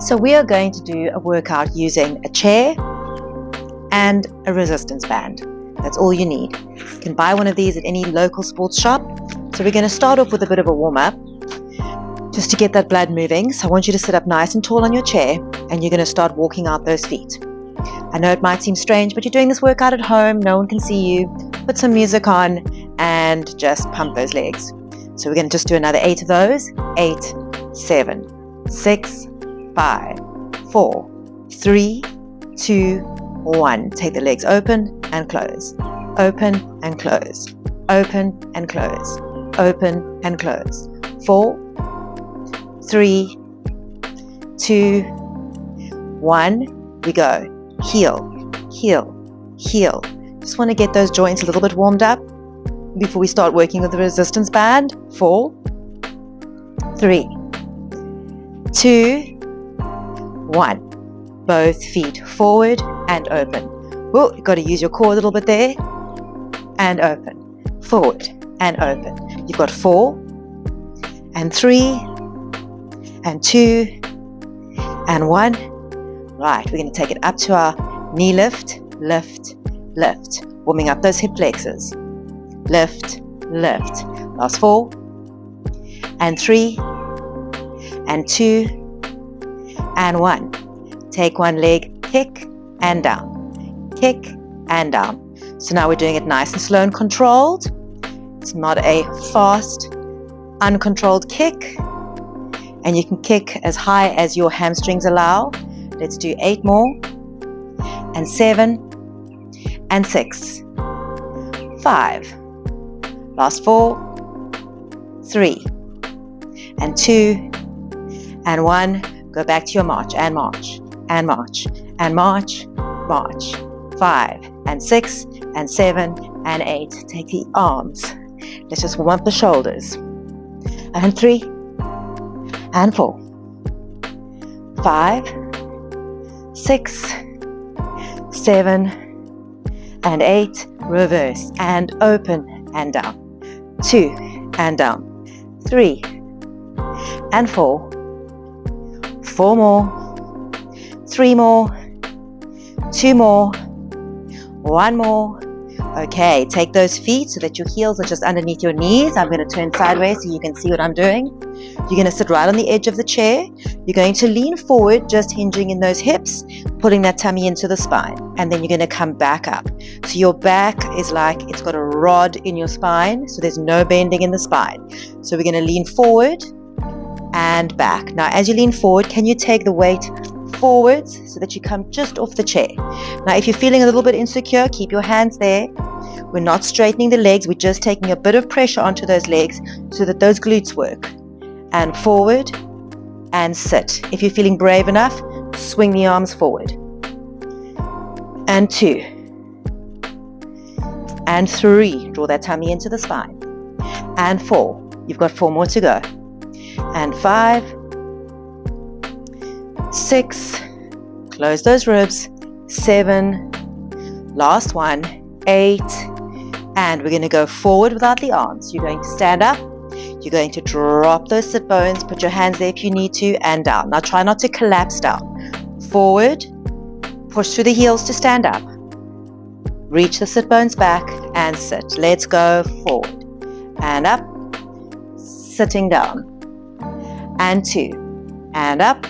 So we are going to do a workout using a chair and a resistance band. That's all you need. You can buy one of these at any local sports shop. So we're going to start off with a bit of a warm-up just to get that blood moving. So I want you to sit up nice and tall on your chair and you're going to start walking out those feet. I know it might seem strange, but you're doing this workout at home. No one can see you. Put some music on and just pump those legs. So we're going to just do another 8 of those. 8, 7, 6, 5, 4, 3, 2, 1. Take the legs open and close. Open and close. Open and close. Open and close. 4, 3, 2, 1. We go. Heel, heel, heel. Just want to get those joints a little bit warmed up before we start working with the resistance band. 4, 3, 2, 1. Both feet forward and open. Oh, you've got to use your core a little bit there. And open. Forward and open. You've got 4 and 3 and 2 and 1. Right, we're going to take it up to our knee lift, lift, lift. Warming up those hip flexors. Lift, lift. Last 4 and 3 and 2 and 1. Take one leg, kick and down. Kick and down. So now we're doing it nice and slow and controlled. It's not a fast, uncontrolled kick. And you can kick as high as your hamstrings allow. Let's do 8 more. And 7 and 6. 5. Last 4. 3. And 2. And 1. Go back to your march and march. And march, and march, march. 5, and 6, and 7, and 8. Take the arms. Let's just warm up the shoulders. And 3, and 4, 5, 6, 7, and 8. Reverse, and open, and down. 2, and down. 3, and 4. 4 more. 3 more, 2 more, 1 more. Okay, take those feet so that your heels are just underneath your knees. I'm going to turn sideways so you can see what I'm doing. You're going to sit right on the edge of the chair. You're going to lean forward, just hinging in those hips, pulling that tummy into the spine. And then you're going to come back up. So your back is like it's got a rod in your spine, so there's no bending in the spine. So we're going to lean forward and back. Now, as you lean forward, can you take the weight forwards so that you come just off the chair? Now, if you're feeling a little bit insecure, keep your hands there. We're not straightening the legs. We're just taking a bit of pressure onto those legs so that those glutes work. And forward and sit. If you're feeling brave enough, swing the arms forward. And 2. And 3. Draw that tummy into the spine. And 4. You've got 4 more to go. And 5. 6, close those ribs, 7, last 1, 8, and we're going to go forward without the arms. You're going to stand up, you're going to drop those sit bones, put your hands there if you need to, and down. Now try not to collapse down. Forward, push through the heels to stand up, reach the sit bones back and sit. Let's go forward and up, sitting down, and 2, and up,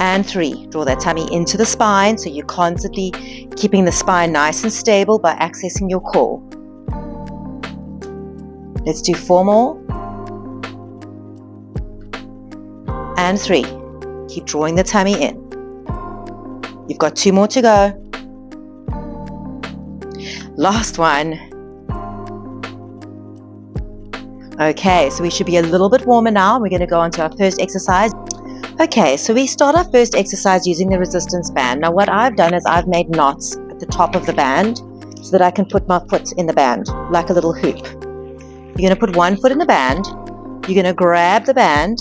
and 3. Draw that tummy into the spine so you're constantly keeping the spine nice and stable by accessing your core. Let's do 4 more. And 3. Keep drawing the tummy in. You've got 2 more to go. Last 1. Okay, so we should be a little bit warmer now. We're going to go on to our first exercise. Okay, so we start our first exercise using the resistance band. Now what I've done is I've made knots at the top of the band so that I can put my foot in the band like a little hoop. You're going to put one foot in the band. You're going to grab the band,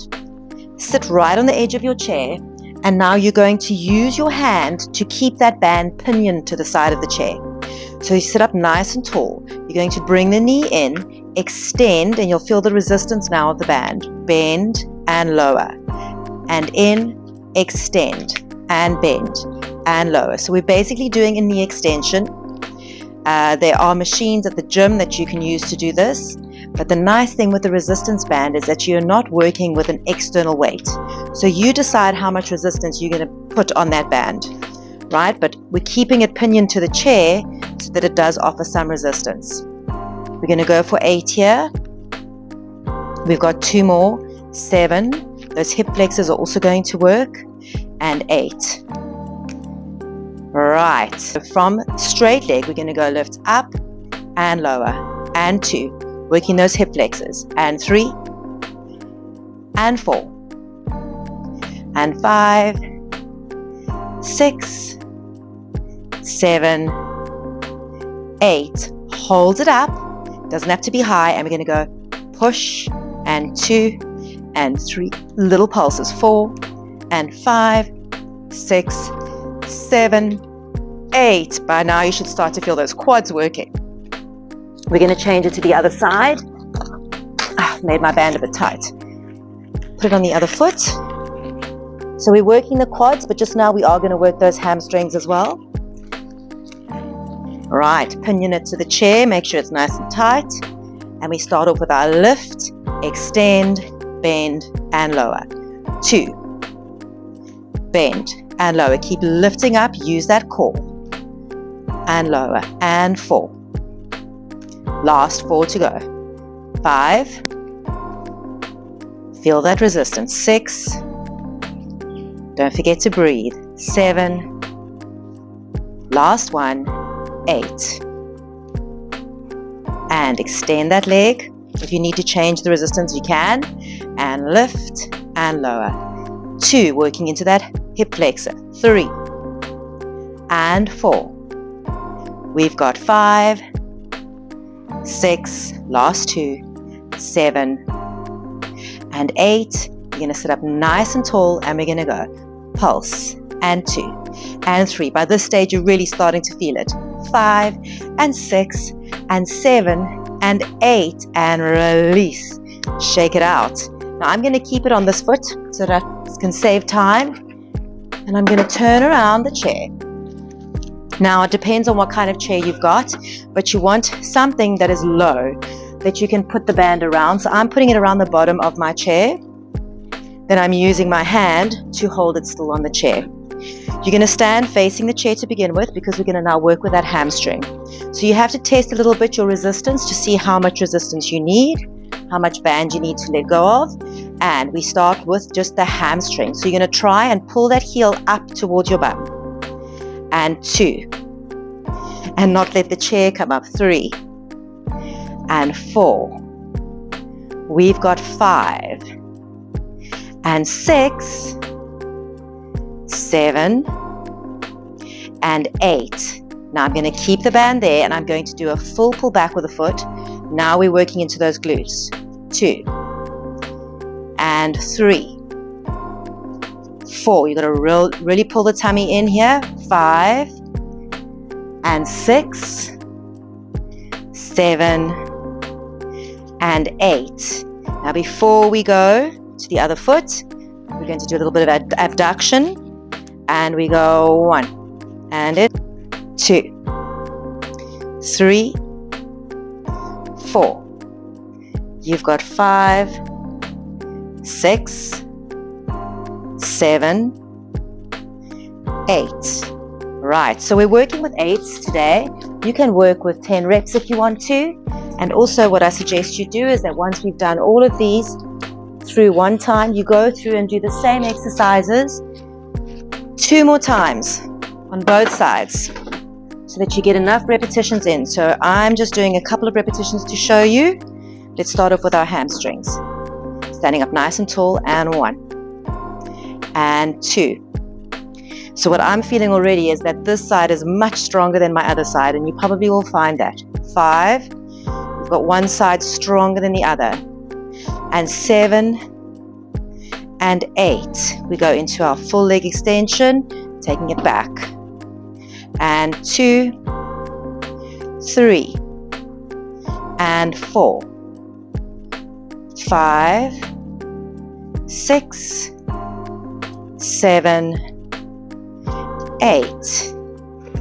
sit right on the edge of your chair, and now you're going to use your hand to keep that band pinioned to the side of the chair. So you sit up nice and tall. You're going to bring the knee in, extend, and you'll feel the resistance now of the band. Bend and lower. and in, extend and bend and lower. So we're basically doing a knee extension. There are machines at the gym that you can use to do this, but the nice thing with the resistance band is that you're not working with an external weight. So you decide how much resistance you're going to put on that band, right? But we're keeping it pinioned to the chair so that it does offer some resistance. We're going to go for 8 here. We've got 2 more, 7. Those hip flexors are also going to work, and 8. Right, so from straight leg, we're going to go lift up and lower, and 2, working those hip flexors, and 3, and 4, and 5, 6, 7, 8. Hold it up, doesn't have to be high, and we're going to go push, and 2, and 3, little pulses, 4, and 5, 6, 7, 8. By now you should start to feel those quads working. We're going to change it to the other side. Made my band a bit tight. Put it on the other foot. So we're working the quads, but just now we are going to work those hamstrings as well. Right, pinion it to the chair, make sure it's nice and tight. And we start off with our lift, extend, bend, and lower. 2, bend, and lower. Keep lifting up, use that core. And lower, and 4. Last 4 to go. 5. Feel that resistance. 6. Don't forget to breathe. 7. Last 1. 8. And extend that leg. If you need to change the resistance, you can. And lift and lower. 2, working into that hip flexor. 3. And 4. We've got 5, 6, last 2, 7, and 8. You're going to sit up nice and tall, and we're going to go pulse, and 2, and 3. By this stage, you're really starting to feel it. 5, and 6, and 7, and 8, and release. Shake it out. Now I'm going to keep it on this foot so that I can save time, and I'm going to turn around the chair. Now it depends on what kind of chair you've got, but you want something that is low that you can put the band around. So I'm putting it around the bottom of my chair. Then I'm using my hand to hold it still on the chair. You're going to stand facing the chair to begin with, because we're going to now work with that hamstring. So you have to test a little bit your resistance to see how much resistance you need, how much band you need to let go of. And we start with just the hamstring. So you're going to try and pull that heel up towards your bum. And 2. And not let the chair come up. 3. And 4. We've got 5. And 6. 7. And 8. Now I'm going to keep the band there, and I'm going to do a full pull back with the foot. Now we're working into those glutes. 2. And 3. 4. You've got to really pull the tummy in here. 5. And 6. 7. And 8. Now before we go to the other foot, we're going to do a little bit of abduction. And we go 1. And it. 2. 3. 4. You've got 5. 6. 7, 8. Right, so we're working with 8s today. You can work with 10 reps if you want to. And also what I suggest you do is that once we've done all of these through one time, you go through and do the same exercises 2 more times on both sides so that you get enough repetitions in. So I'm just doing a couple of repetitions to show you. Let's start off with our hamstrings. Standing up nice and tall, and 1. And 2. So what I'm feeling already is that this side is much stronger than my other side, and you probably will find that. 5. We've got one side stronger than the other. And 7. And 8. We go into our full leg extension, taking it back. And 2, 3, and 4, 5, 6, 7, 8.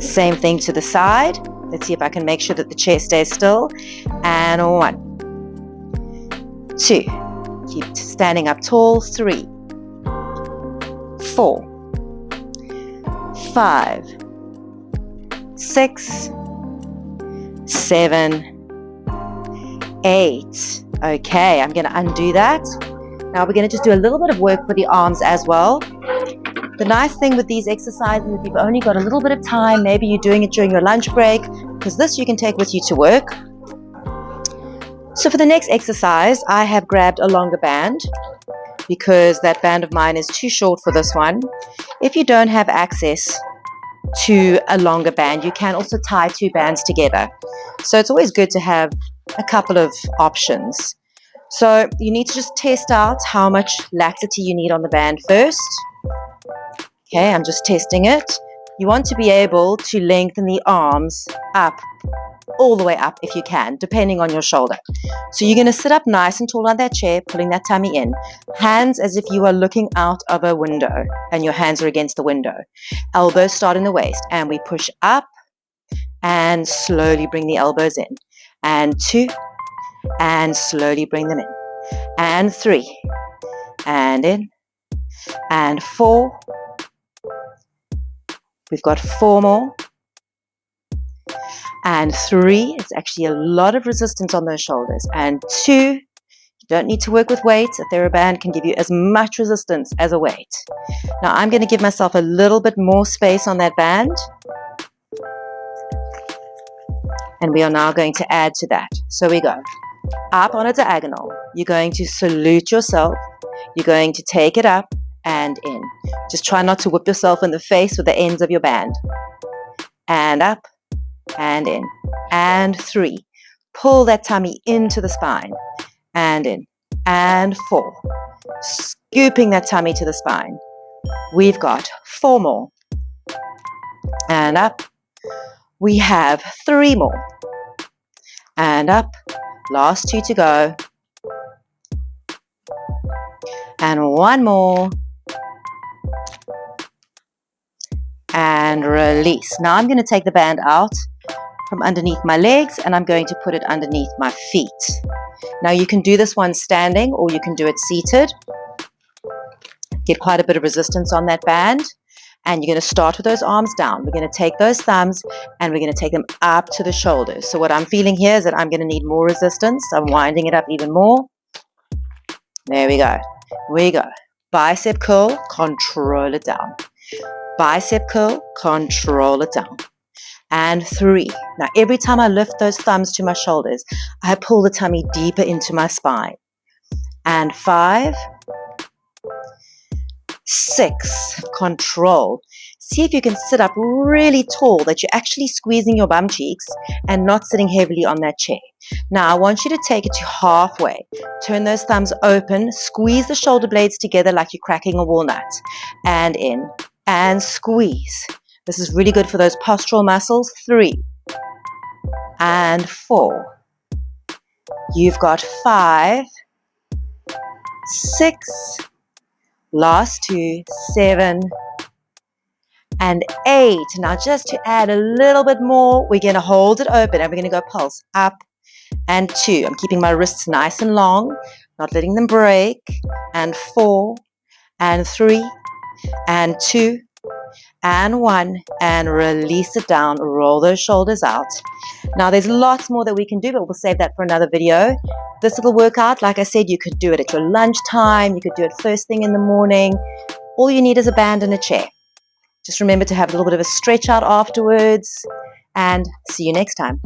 Same thing to the side. Let's see if I can make sure that the chair stays still. And 1, 2. Keep standing up tall. 3, 4, 5, 6, 7, 8. Okay, I'm going to undo that. Now we're going to just do a little bit of work for the arms as well. The nice thing with these exercises, if you've only got a little bit of time, maybe you're doing it during your lunch break, because this you can take with you to work. So for the next exercise, I have grabbed a longer band because that band of mine is too short for this one. If you don't have access to a longer band, you can also tie 2 bands together. So it's always good to have a couple of options. So you need to just test out how much laxity you need on the band first. Okay, I'm just testing it. You want to be able to lengthen the arms up, all the way up if you can, depending on your shoulder. So you're going to sit up nice and tall on that chair, pulling that tummy in. Hands as if you are looking out of a window and your hands are against the window. Elbows start in the waist and we push up and slowly bring the elbows in. And 2, and slowly bring them in. And 3, and in. And 4. We've got 4 more. And 3, it's actually a lot of resistance on those shoulders. And 2, you don't need to work with weights. A TheraBand can give you as much resistance as a weight. Now I'm going to give myself a little bit more space on that band. And we are now going to add to that. So we go up on a diagonal. You're going to salute yourself. You're going to take it up and in. Just try not to whip yourself in the face with the ends of your band. And up and in. And 3. Pull that tummy into the spine. And in. And 4. Scooping that tummy to the spine. We've got 4 more. And up. We have 3 more. And up. Last 2 to go. And 1 more. And release. Now I'm going to take the band out from underneath my legs and I'm going to put it underneath my feet. Now you can do this one standing or you can do it seated. Get quite a bit of resistance on that band. And you're going to start with those arms down. We're going to take those thumbs and we're going to take them up to the shoulders. So what I'm feeling here is that I'm going to need more resistance. I'm winding it up even more. There we go. We go. Bicep curl, control it down. Bicep curl, control it down. And 3. Now every time I lift those thumbs to my shoulders, I pull the tummy deeper into my spine. And 5. 6, control. See if you can sit up really tall, that you're actually squeezing your bum cheeks and not sitting heavily on that chair. Now I want you to take it to halfway. Turn those thumbs open, squeeze the shoulder blades together like you're cracking a walnut. And in, and squeeze. This is really good for those postural muscles. 3, and 4. You've got 5, 6, last 2, 7, and 8. Now just to add a little bit more, we're going to hold it open and we're going to go pulse up and 2. I'm keeping my wrists nice and long, not letting them break. And 4, and 3, and 2, and 1, and release it down. Roll those shoulders out. Now there's lots more that we can do, but we'll save that for another video. This little workout, like I said, you could do it at your lunchtime. You could do it first thing in the morning. All you need is a band and a chair. Just remember to have a little bit of a stretch out afterwards, and see you next time.